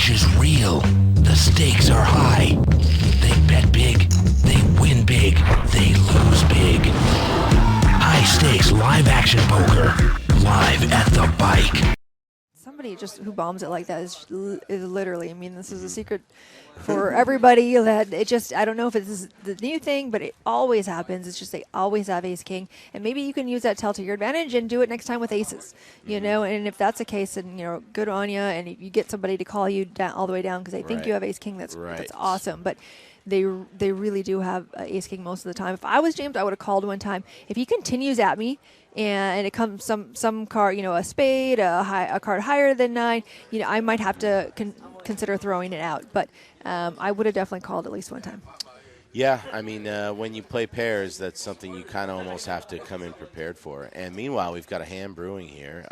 cash is real. The stakes are high. They bet big. They win big. They lose big. High stakes live action poker. Live at the bike. Somebody just who bombs it like that is literally, I mean, this is a secret for everybody that it just, I don't know if it's the new thing, but it always happens. It's just they always have ace king. And maybe you can use that tell to your advantage and do it next time with aces, you know, and if that's the case, then, you know, good on you. And if you get somebody to call you down, all the way down because they think you have ace king, that's awesome. But they really do have ace king most of the time. If I was James, I would have called one time. If he continues at me, and it comes some card, you know, a spade, a card higher than 9, you know, I might have to consider throwing it out. But I would have definitely called at least one time. Yeah, I mean, when you play pairs, that's something you kind of almost have to come in prepared for. And meanwhile, we've got a hand brewing here.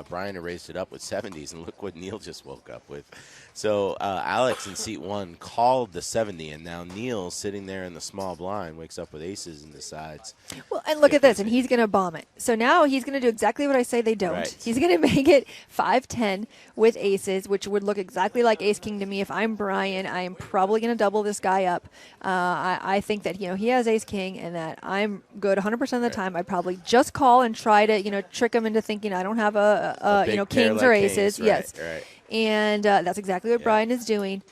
Brian erased it up with 70s, and look what Neil just woke up with. So Alex in seat 1 called the 70, and now Neil, sitting there in the small blind, wakes up with aces and decides. Well, and look at this, and he's going to bomb it. So now he's going to do exactly what I say they don't. Right. He's going to make it 5-10 with aces, which would look exactly like ace king to me. If I'm Brian, I am probably going to double this guy up. I think that, you know, he has ace king and that I'm good 100% of the time. I'd probably just call and try to, you know, trick him into thinking I don't have a you know, kings like or aces. Kings. Yes. Right. And that's exactly what Brian is doing.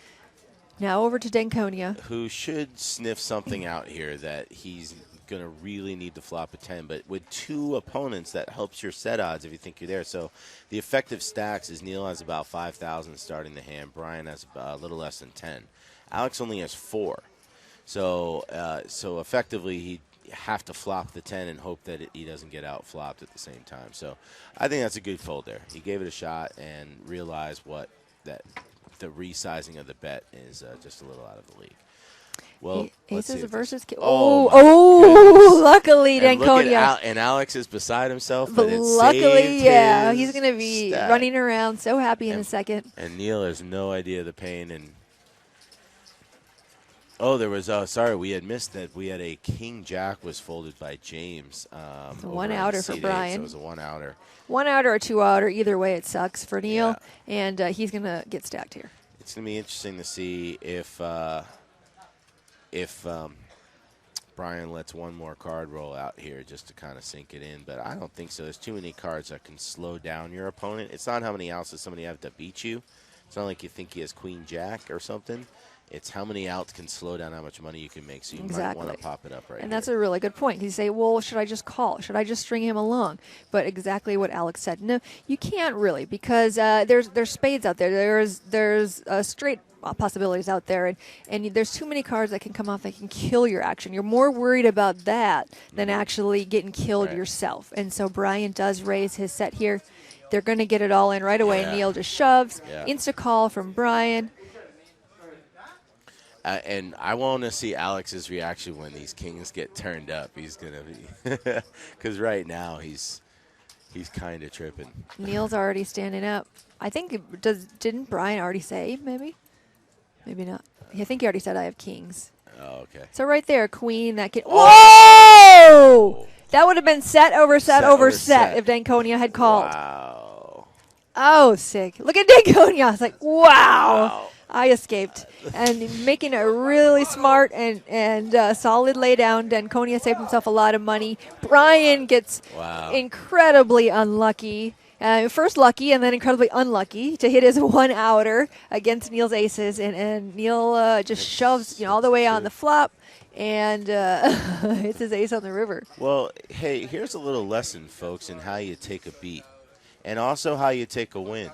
Now over to Danconia, who should sniff something out here that he's going to really need to flop a 10. But with 2 opponents, that helps your set odds if you think you're there. So the effective stacks is Neil has about 5,000 starting the hand. Brian has a little less than 10. Alex only has 4. So effectively, he'd have to flop the 10 and hope that he doesn't get out flopped at the same time. So I think that's a good fold there. He gave it a shot and realized that the resizing of the bet is just a little out of the league. Well, aces versus and luckily Danconia. And Alex is beside himself. But luckily, he's going to be running around so happy in a second. And Neil has no idea the pain. And there was sorry, we had missed that. We had a king jack was folded by James. One outer for Brian. So it was a 1 outer. 1 outer or 2 outer, either way it sucks for Neil, and he's going to get stacked here. It's going to be interesting to see if Brian lets one more card roll out here just to kind of sink it in, but I don't think so. There's too many cards that can slow down your opponent. It's not how many outs does somebody have to beat you. It's not like you think he has queen jack or something. It's how many outs can slow down how much money you can make, so you might want to pop it up right And that's a really good point. You say, well, should I just call? Should I just string him along? But exactly what Alex said. No, you can't really, because there's spades out there. There's straight possibilities out there, and there's too many cards that can come off that can kill your action. You're more worried about that than actually getting killed yourself. And so Brian does raise his set here. They're going to get it all in right away. Neil just shoves. Insta call from Brian. And I want to see Alex's reaction when these kings get turned up. He's going to be – because right now he's kind of tripping. Neil's already standing up. I think didn't Brian already say maybe? Maybe not. I think he already said I have kings. Oh, okay. So right there, queen, that can – whoa! That would have been set over set over set if Danconia had called. Wow. Oh, sick. Look at Danconia. It's like, wow. I escaped. And making a really smart and solid laydown. Danconia saved himself a lot of money. Brian gets incredibly unlucky. First lucky and then incredibly unlucky to hit his 1 outer against Neil's aces. And Neil just shoves all the way on the flop. And hits his ace on the river. Well, hey, here's a little lesson, folks, in how you take a beat. And also how you take a win.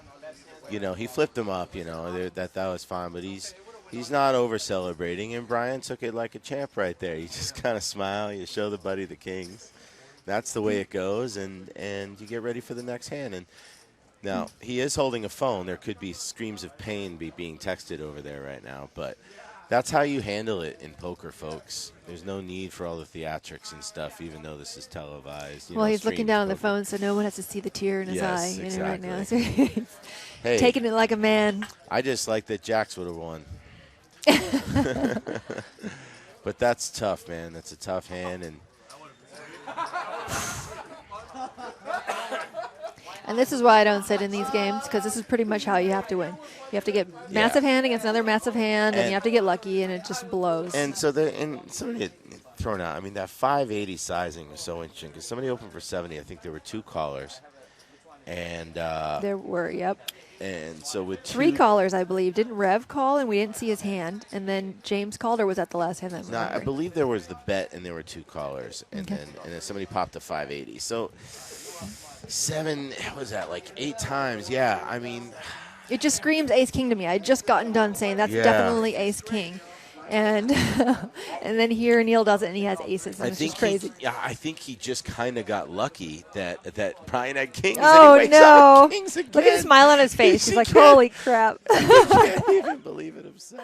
He flipped him up, that was fine. But he's not over-celebrating. And Brian took it like a champ right there. You just kind of smile. You show the buddy the kings. That's the way it goes. And you get ready for the next hand. And now, he is holding a phone. There could be screams of pain being texted over there right now. But that's how you handle it in poker, folks. There's no need for all the theatrics and stuff, even though this is televised. Well, he's looking down on the phone, so no one has to see the tear in his eye right now. So hey, taking it like a man. I just like that Jax would have won. But that's tough, man. That's a tough hand. And And this is why I don't sit in these games, because this is pretty much how you have to win. You have to get massive hand against another massive hand, and you have to get lucky, and it just blows. And so somebody had thrown out. I mean, that 580 sizing was so interesting because somebody opened for 70. I think there were 2 callers, and there were, yep. And so with 3 callers, I believe. Didn't Rev call, and we didn't see his hand, and then James called, or was that the last hand? No, I believe there was the bet, and there were 2 callers, and Okay. then somebody popped a 580. So 7, what was that, like 8 times? Yeah, I mean, it just screams ace king to me. I had just gotten done saying that's definitely ace king, and and then here Neil does it, and he has aces, and it's just crazy. I think he just kind of got lucky that Brian had kings. Oh and he wakes no! up with kings again. Look at the smile on his face. He's like, "Holy crap!" He can't even believe it himself.